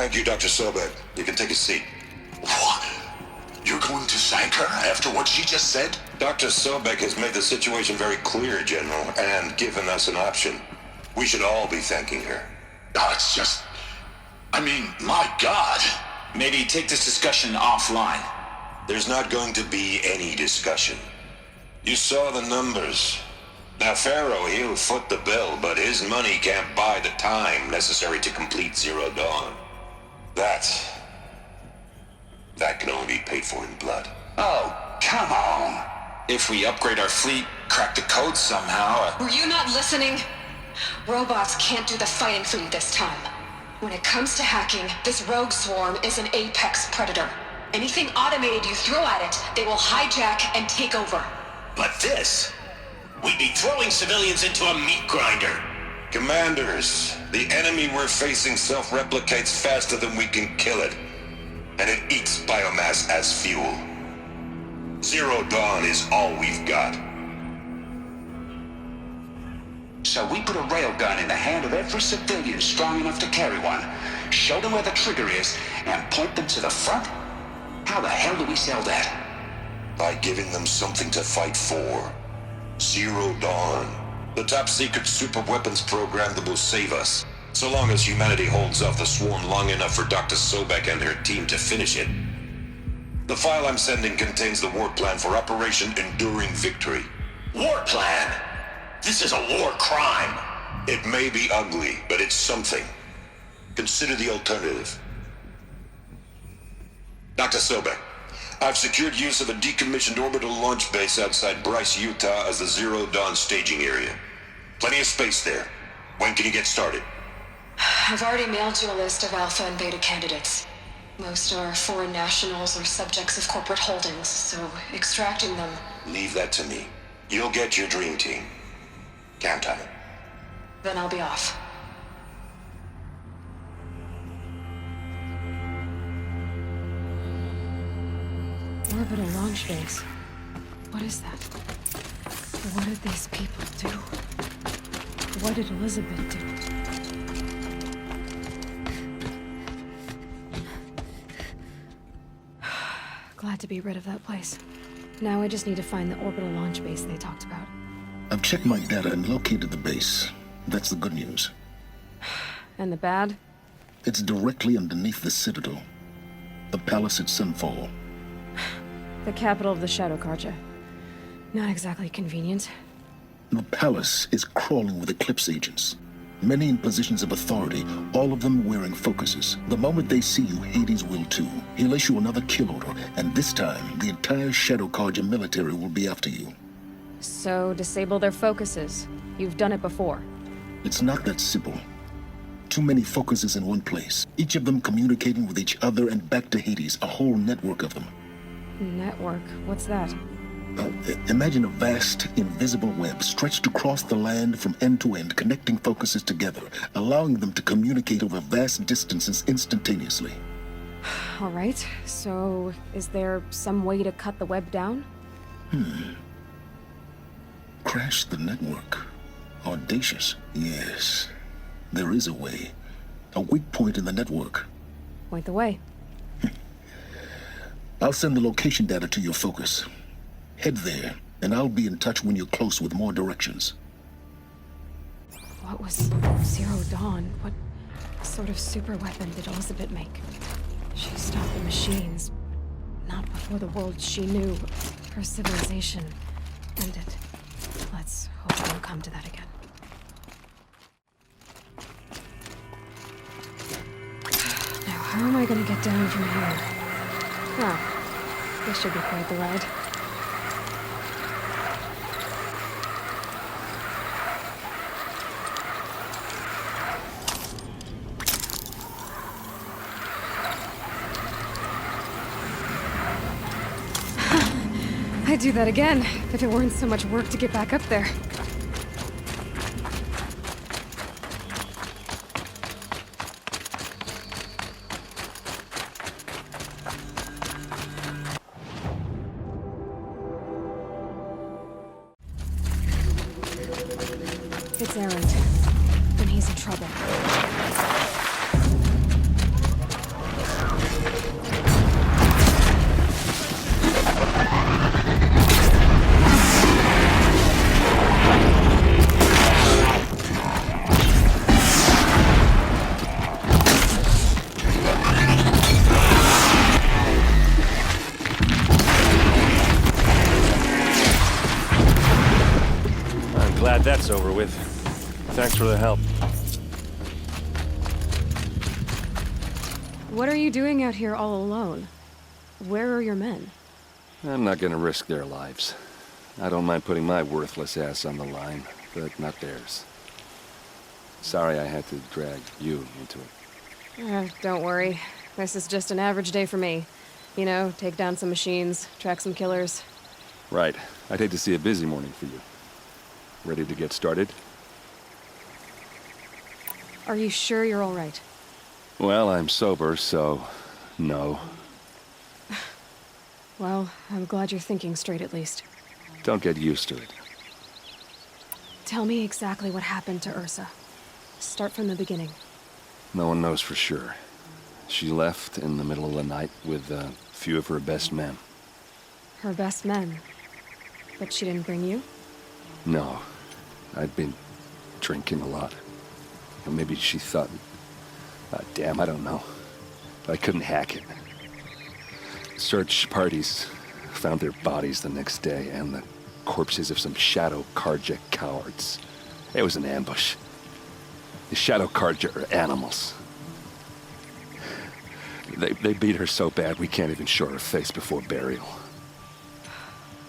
Thank you, Dr. Sobek. You can take a seat. What? You're going to thank her after what she just said? Dr. Sobek has made the situation very clear, General, and given us an option. We should all be thanking her. Oh, it's just... I mean, my God. Maybe take this discussion offline. There's not going to be any discussion. You saw the numbers. Now, Pharaoh, he'll foot the bill, but his money can't buy the time necessary to complete Zero Dawn. That can only be paid for in blood. Oh, come on. If we upgrade our fleet, crack the code somehow... Were you not listening? Robots can't do the fighting for you this time. When it comes to hacking, this rogue swarm is an apex predator. Anything automated you throw at it, they will hijack and take over. But this... we'd be throwing civilians into a meat grinder. Commanders, the enemy we're facing self-replicates faster than we can kill it. And it eats biomass as fuel. Zero Dawn is all we've got. So we put a railgun in the hand of every civilian strong enough to carry one, show them where the trigger is, and point them to the front? How the hell do we sell that? By giving them something to fight for. Zero Dawn. The top-secret super-weapons program that will save us. So long as humanity holds off the swarm long enough for Dr. Sobek and her team to finish it. The file I'm sending contains the war plan for Operation Enduring Victory. War plan? This is a war crime. It may be ugly, but it's something. Consider the alternative. Dr. Sobek, I've secured use of a decommissioned orbital launch base outside Bryce, Utah as the Zero Dawn staging area. Plenty of space there. When can you get started? I've already mailed you a list of alpha and beta candidates. Most are foreign nationals or subjects of corporate holdings, so extracting them... Leave that to me. You'll get your dream team. Count on it. Then I'll be off. Orbital launch base. What is that? What did these people do? What did Elizabeth do? Glad to be rid of that place. Now I just need to find the orbital launch base they talked about. I've checked my data and located the base. That's the good news. And the bad? It's directly underneath the Citadel. The palace at Sunfall. The capital of the Shadow Carja. Not exactly convenient. The palace is crawling with Eclipse agents. Many in positions of authority, all of them wearing focuses. The moment they see you, Hades will too. He'll issue another kill order, and this time, the entire Shadow Carja military will be after you. So, disable their focuses. You've done it before. It's not that simple. Too many focuses in one place, each of them communicating with each other and back to Hades, a whole network of them. Network? What's that? Imagine a vast, invisible web stretched across the land from end to end, connecting focuses together, allowing them to communicate over vast distances instantaneously. All right, so is there some way to cut the web down? Crash the network. Audacious. Yes, there is a way. A weak point in the network. Point the way. I'll send the location data to your focus. Head there, and I'll be in touch when you're close with more directions. What was Zero Dawn? What sort of super weapon did Elizabeth make? She stopped the machines. Not before the world she knew, her civilization, ended. Let's hope it won't come to that again. Now, how am I gonna get down from here? This should be quite the ride. I'd do that again, if it weren't so much work to get back up there. It's Erend, and he's in trouble. Glad that's over with. Thanks for the help. What are you doing out here all alone? Where are your men? I'm not gonna risk their lives. I don't mind putting my worthless ass on the line, but not theirs. Sorry I had to drag you into it. Don't worry. This is just an average day for me. You know, take down some machines, track some killers. Right. I'd hate to see a busy morning for you. Ready to get started? Are you sure you're all right? Well, I'm sober, so... no. Well, I'm glad you're thinking straight at least. Don't get used to it. Tell me exactly what happened to Ursa. Start from the beginning. No one knows for sure. She left in the middle of the night with a few of her best men. Her best men? But she didn't bring you? No. I'd been drinking a lot. Or maybe she thought... damn, I don't know. But I couldn't hack it. Search parties found their bodies the next day, and the corpses of some Shadow Karja cowards. It was an ambush. The Shadow Karja are animals. They beat her so bad we can't even show her face before burial.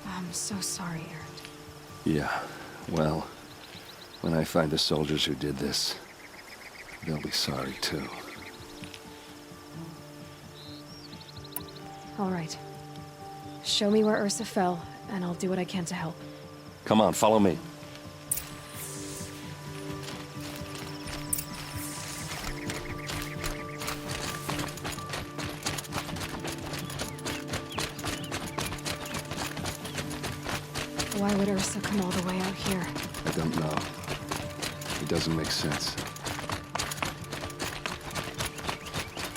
I'm so sorry, Erend. Yeah, well, when I find the soldiers who did this, they'll be sorry too. All right. Show me where Ursa fell, and I'll do what I can to help. Come on, follow me. Why would Ursa come all the way out here? I don't know. It doesn't make sense.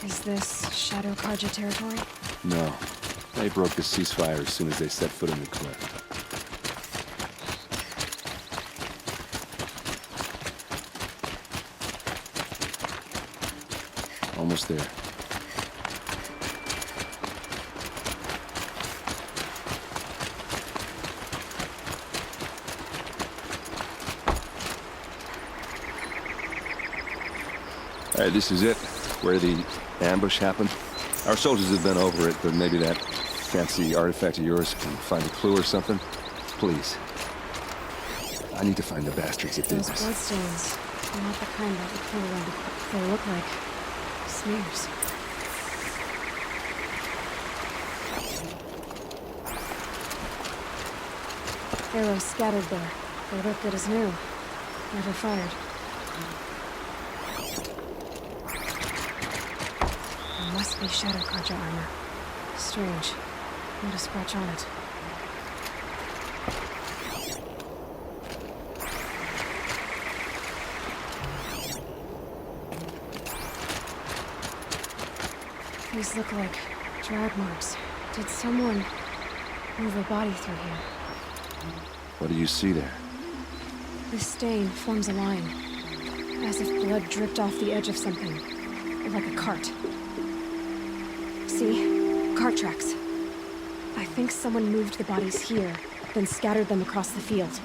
Is this Shadow Karja territory? No. They broke the ceasefire as soon as they set foot in the cliff. Almost there. All right, this is it, where the ambush happened. Our soldiers have been over it, but maybe that fancy artifact of yours can find a clue or something. Please. I need to find the bastards that did Those this. bloodstains are not the kind that would kill around. They look like smears. Arrows scattered there. They look good as new. Never fired. It must be Shadow Karja armor. Strange. Not a scratch on it. These look like drag marks. Did someone move a body through here? What do you see there? This stain forms a line, as if blood dripped off the edge of something, like a cart. See? Cart tracks. I think someone moved the bodies here, then scattered them across the field.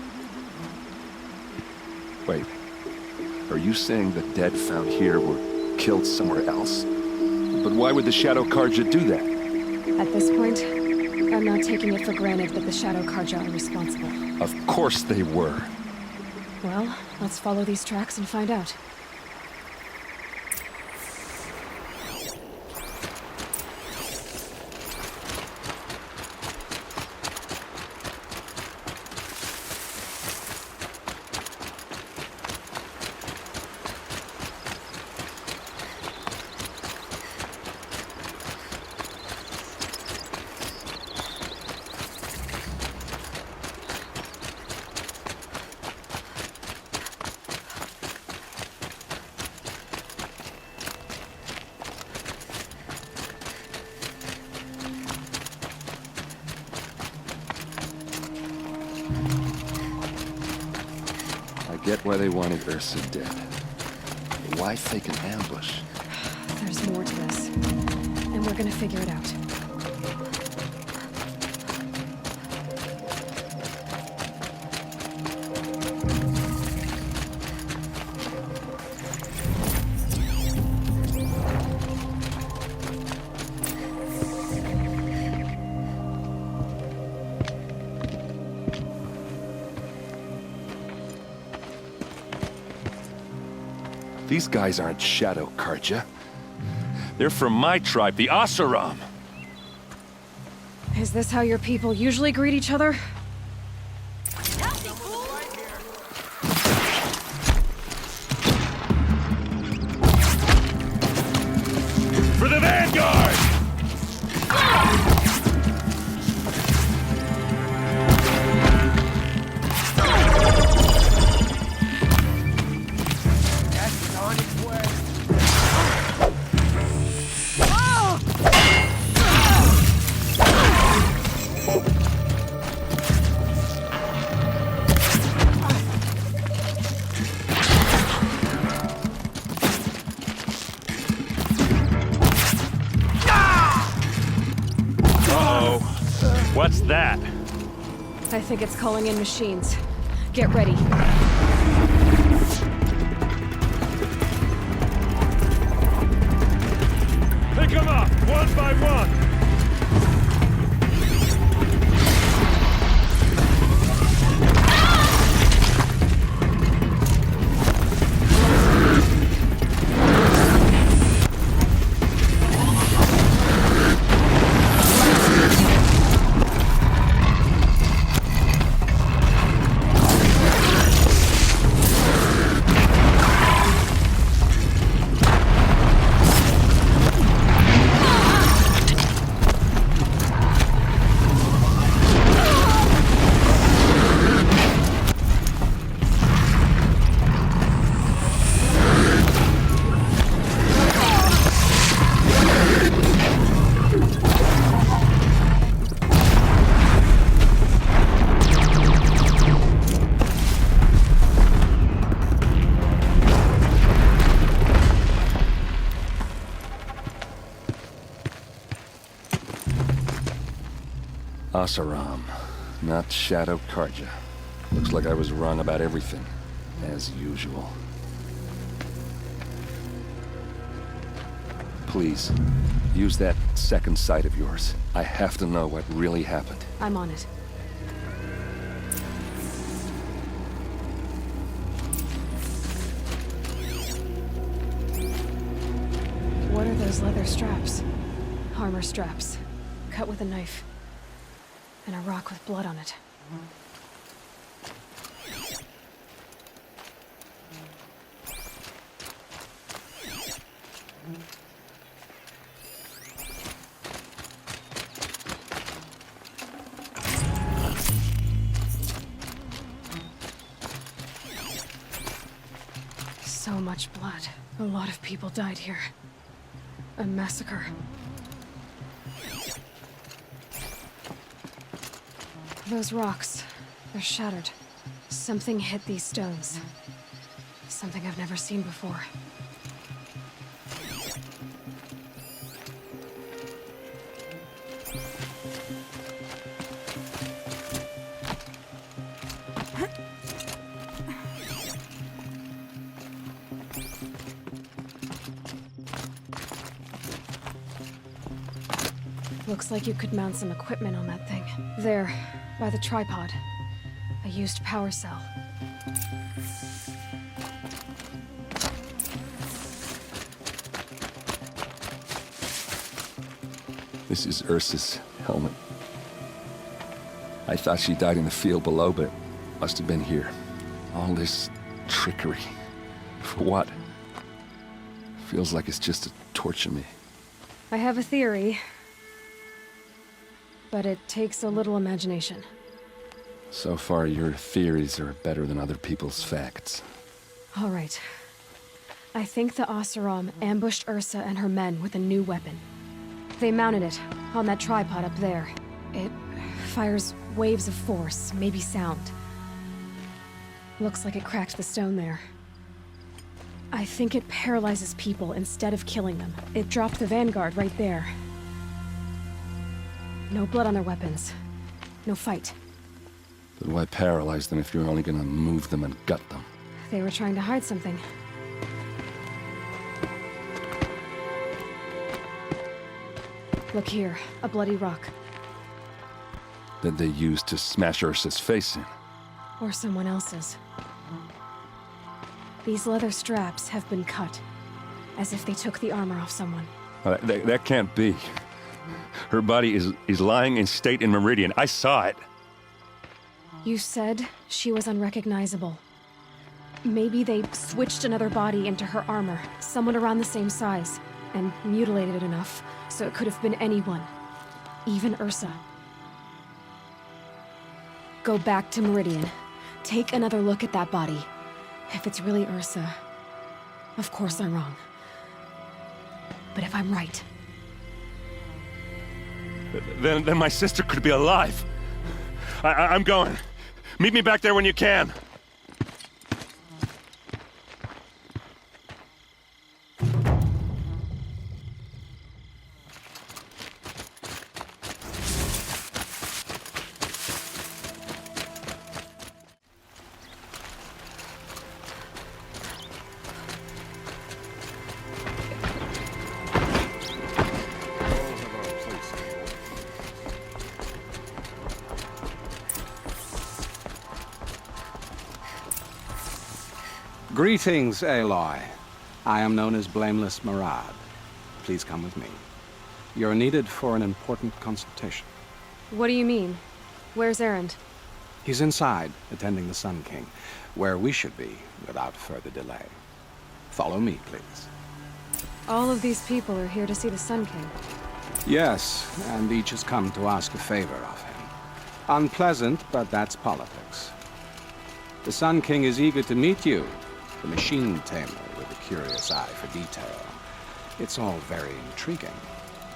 Wait. Are you saying the dead found here were killed somewhere else? But why would the Shadow Karja do that? At this point, I'm not taking it for granted that the Shadow Karja are responsible. Of course they were. Well, let's follow these tracks and find out. Get why they wanted Ursa dead. But why fake an ambush? There's more to this, and we're gonna figure it out. These guys aren't Shadow Karja. They're from my tribe, the Oseram. Is this how your people usually greet each other? For the Vanguard! What's that? I think it's calling in machines. Get ready. Pick them up, one by one! Oseram, not Shadow Karja. Looks like I was wrong about everything, as usual. Please, use that second sight of yours. I have to know what really happened. I'm on it. What are those leather straps? Armor straps, cut with a knife. And a rock with blood on it. So much blood. A lot of people died here. A massacre. Those rocks, they're shattered. Something hit these stones. Something I've never seen before. Looks like you could mount some equipment on that thing. There, by the tripod. A used power cell. This is Ursa's helmet. I thought she died in the field below, but must have been here. All this trickery. For what? Feels like it's just to torture me. I have a theory. But it takes a little imagination. So far, your theories are better than other people's facts. All right. I think the Oseram ambushed Ursa and her men with a new weapon. They mounted it on that tripod up there. It fires waves of force, maybe sound. Looks like it cracked the stone there. I think it paralyzes people instead of killing them. It dropped the Vanguard right there. No blood on their weapons. No fight. But why paralyze them if you're only gonna move them and gut them? They were trying to hide something. Look here, a bloody rock. That they used to smash Ursa's face in. Or someone else's. These leather straps have been cut, as if they took the armor off someone. That can't be. Her body is lying in state in Meridian. I saw it. You said she was unrecognizable. Maybe they switched another body into her armor, someone around the same size, and mutilated it enough so it could have been anyone, even Ursa. Go back to Meridian. Take another look at that body. If it's really Ursa, of course I'm wrong. But if I'm right... Then my sister could be alive. I'm going. Meet me back there when you can. Greetings, Aloy. I am known as Blameless Murad. Please come with me. You're needed for an important consultation. What do you mean? Where's Erend? He's inside, attending the Sun King, where we should be without further delay. Follow me, please. All of these people are here to see the Sun King. Yes, and each has come to ask a favor of him. Unpleasant, but that's politics. The Sun King is eager to meet you, the machine tamer with a curious eye for detail. It's all very intriguing.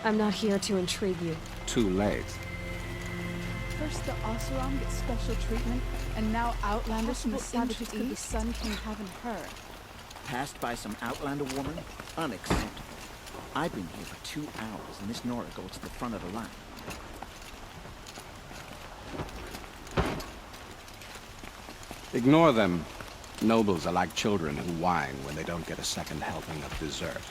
I'm not here to intrigue you. Too late. First the Oseram gets special treatment, and now Outlanders from the savages could the Sun King haven't heard. Passed by some Outlander woman? Unacceptable. I've been here for 2 hours, and this Nora goes to the front of the line. Ignore them. Nobles are like children who whine when they don't get a second helping of dessert.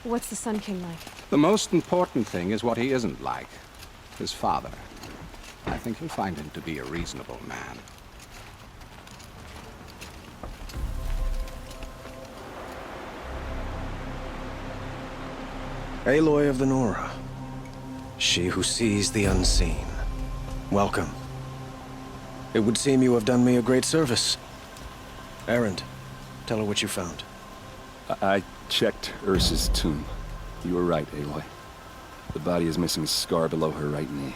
What's the Sun King like? The most important thing is what he isn't like. His father. I think you'll find him to be a reasonable man. Aloy of the Nora. She who sees the unseen. Welcome. It would seem you have done me a great service. Erend, tell her what you found. I checked Ursa's tomb. You were right, Aloy. The body is missing a scar below her right knee.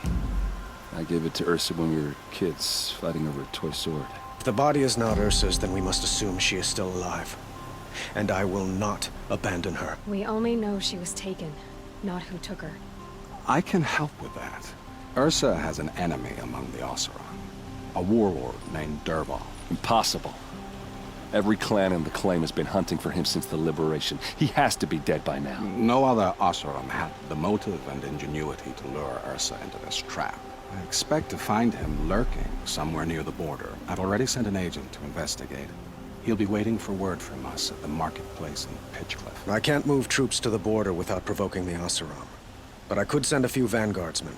I gave it to Ursa when we were kids, fighting over a toy sword. If the body is not Ursa's, then we must assume she is still alive. And I will not abandon her. We only know she was taken, not who took her. I can help with that. Ursa has an enemy among the Oseram. A warlord named Dervahl. Impossible. Every clan in the claim has been hunting for him since the liberation. He has to be dead by now. No other Oseram had the motive and ingenuity to lure Ursa into this trap. I expect to find him lurking somewhere near the border. I've already sent an agent to investigate. He'll be waiting for word from us at the marketplace in Pitchcliff. I can't move troops to the border without provoking the Oseram. But I could send a few vanguardsmen.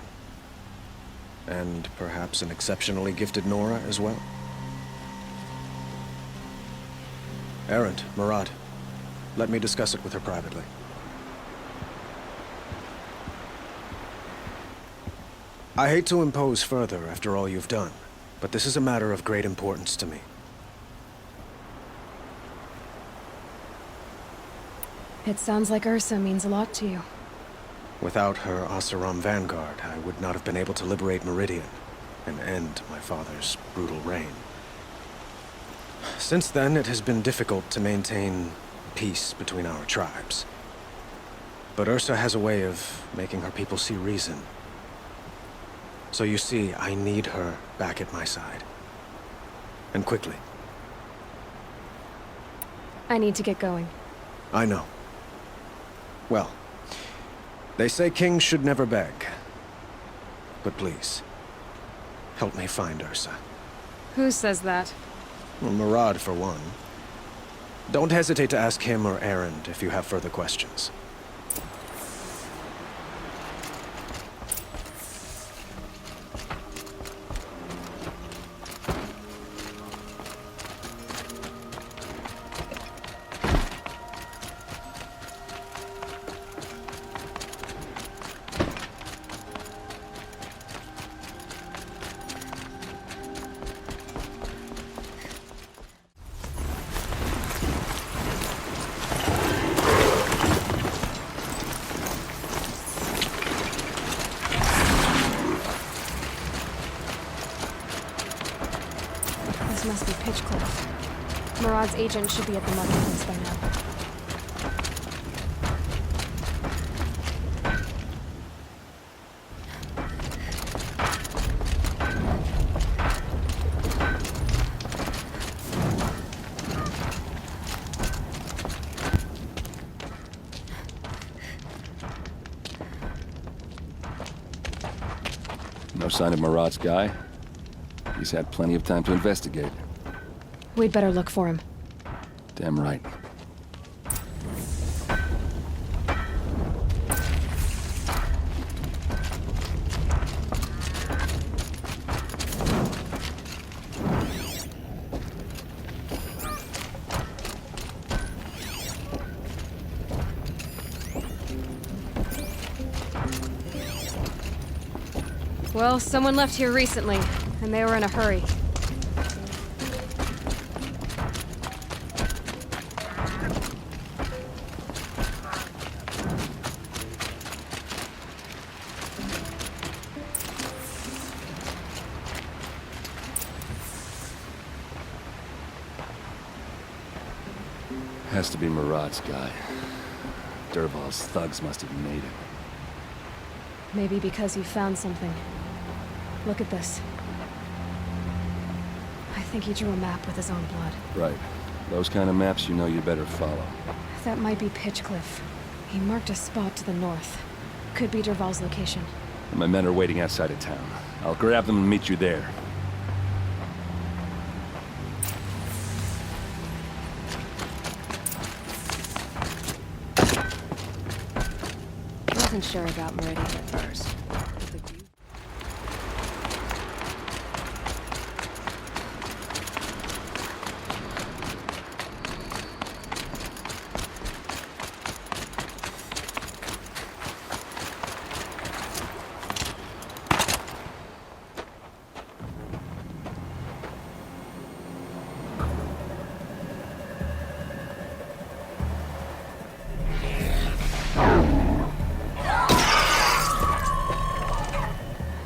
And perhaps an exceptionally gifted Nora as well. Erend, Murad, let me discuss it with her privately. I hate to impose further after all you've done, but this is a matter of great importance to me. It sounds like Ursa means a lot to you. Without her Oseram vanguard, I would not have been able to liberate Meridian and end my father's brutal reign. Since then, it has been difficult to maintain peace between our tribes. But Ursa has a way of making her people see reason. So you see, I need her back at my side. And quickly. I need to get going. I know. Well, they say kings should never beg. But please, help me find Ursa. Who says that? Well, Murad, for one. Don't hesitate to ask him or Erend if you have further questions. This must be Pitchcliff. Murad's agent should be at the marketplace by now. No sign of Murad's guy? He's had plenty of time to investigate. We'd better look for him. Damn right. Well, someone left here recently, and they were in a hurry. Has to be Murad's guy. Dervahl's thugs must have made him. Maybe because you found something. Look at this. I think he drew a map with his own blood. Right. Those kind of maps you know you better follow. That might be Pitchcliff. He marked a spot to the north. Could be Dervahl's location. My men are waiting outside of town. I'll grab them and meet you there. Wasn't sure about Meridian at first.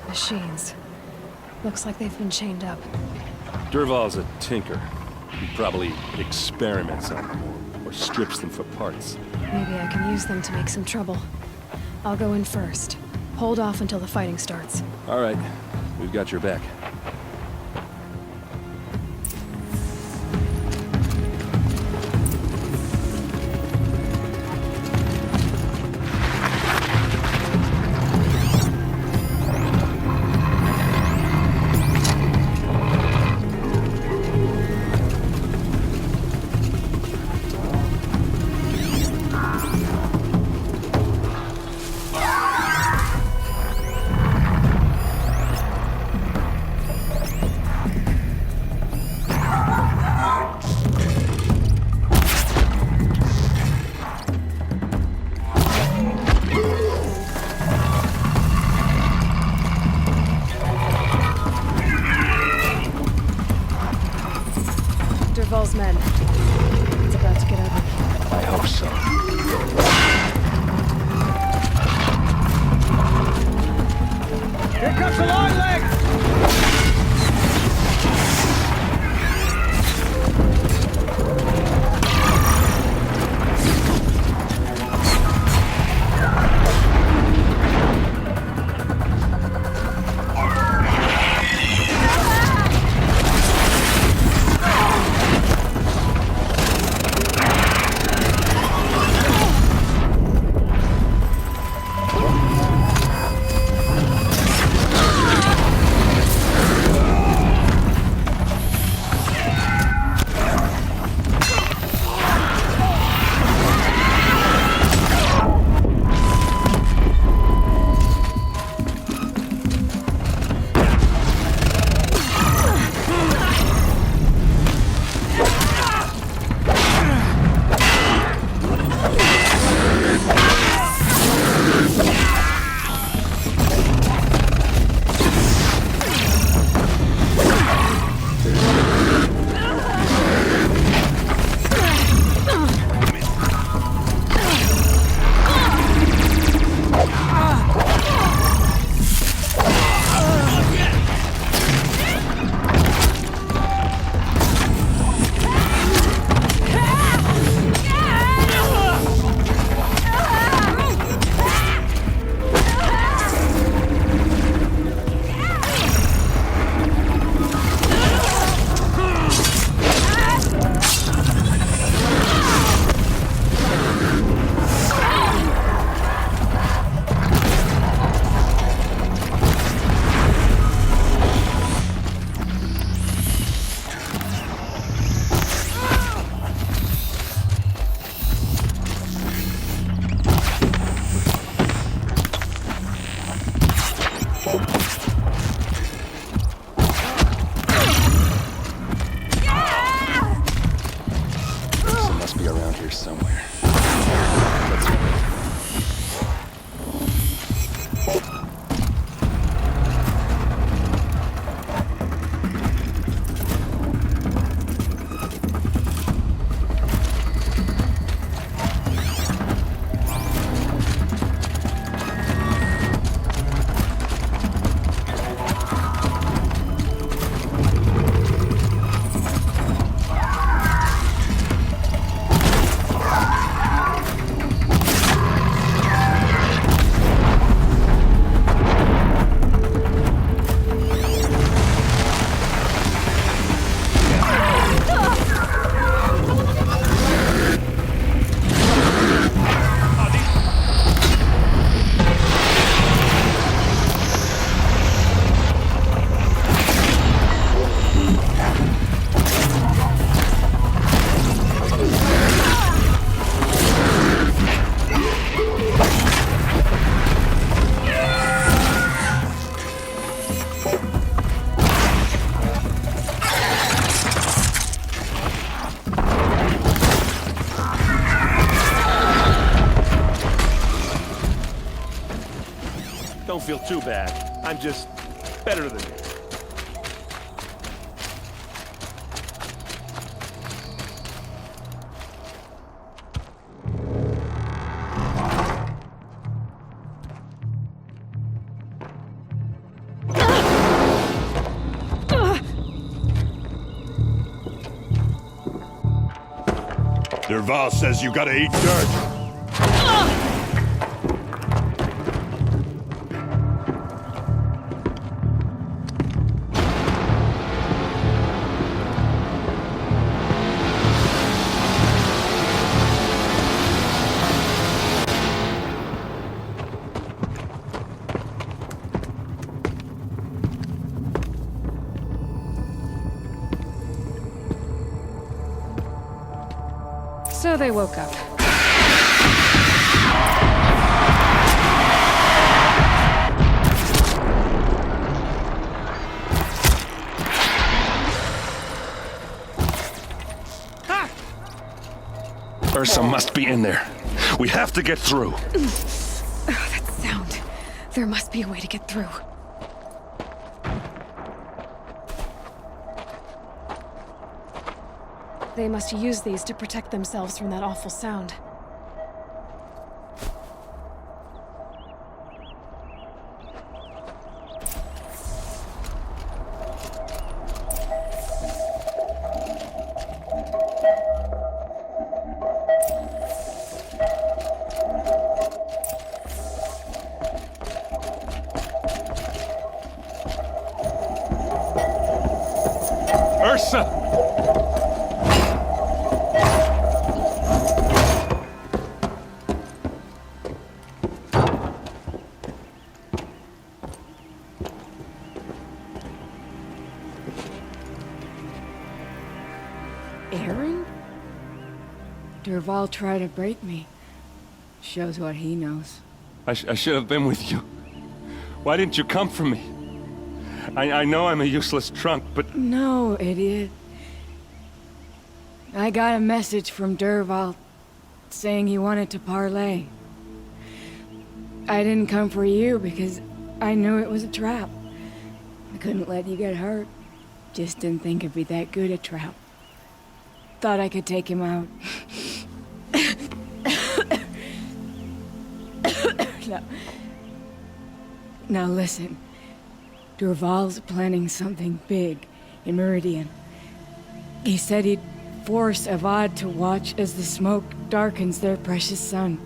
Machines. Looks like they've been chained up. Dervahl's a tinker. He probably experiments on them, or strips them for parts. Maybe I can use them to make some trouble. I'll go in first. Hold off until the fighting starts. All right. We've got your back. Dervahl's men. It's about to get ugly. I hope so. Here comes the long leg! feel too bad. I'm just better than you. Derval says you gotta eat dirt. So they woke up. Ursa must be in there. We have to get through. Oh, that sound. There must be a way to get through. They must use these to protect themselves from that awful sound. Ursa! Erend? Derval tried to break me. Shows what he knows. I should have been with you. Why didn't you come for me? I know I'm a useless trunk, but... No, idiot. I got a message from Derval saying he wanted to parlay. I didn't come for you because I knew it was a trap. I couldn't let you get hurt. Just didn't think it'd be that good a trap. Thought I could take him out. Now listen. Derval's planning something big in Meridian. He said he'd force Avad to watch as the smoke darkens their precious sun.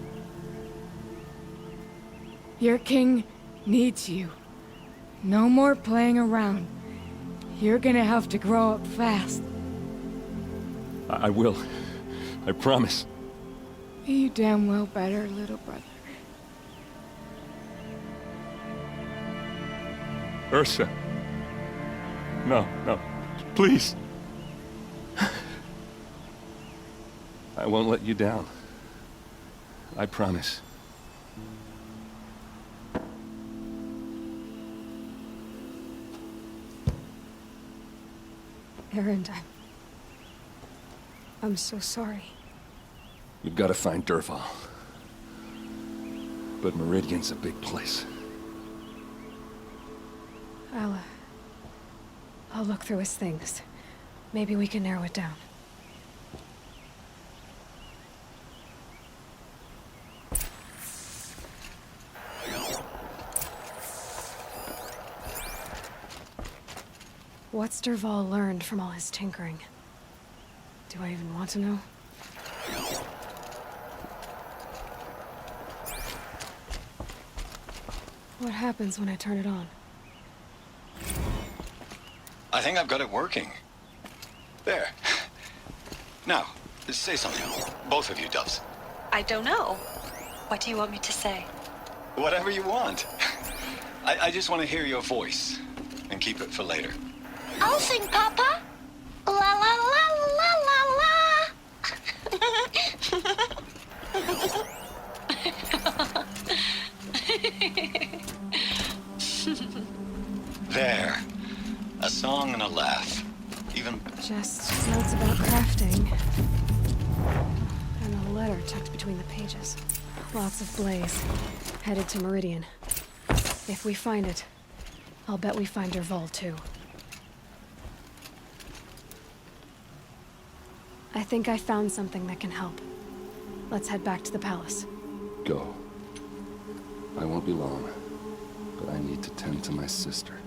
Your king needs you. No more playing around. You're gonna have to grow up fast. I will. I promise. You damn well better, little brother. Ursa. No, no. Please. I won't let you down. I promise. Erend, I'm so sorry. You've got to find Derval. But Meridian's a big place. I'll look through his things. Maybe we can narrow it down. What's Derval learned from all his tinkering? Do I even want to know? What happens when I turn it on? I think I've got it working. There. Now, say something. Both of you, Doves. I don't know. What do you want me to say? Whatever you want. I just want to hear your voice. And keep it for later. I'll sing, Papa. La la la la la la. There. A song and a laugh. Even... Just notes about crafting. And a letter tucked between the pages. Lots of blaze. Headed to Meridian. If we find it, I'll bet we find Dervahl too. I think I found something that can help. Let's head back to the palace. Go. I won't be long, but I need to tend to my sister.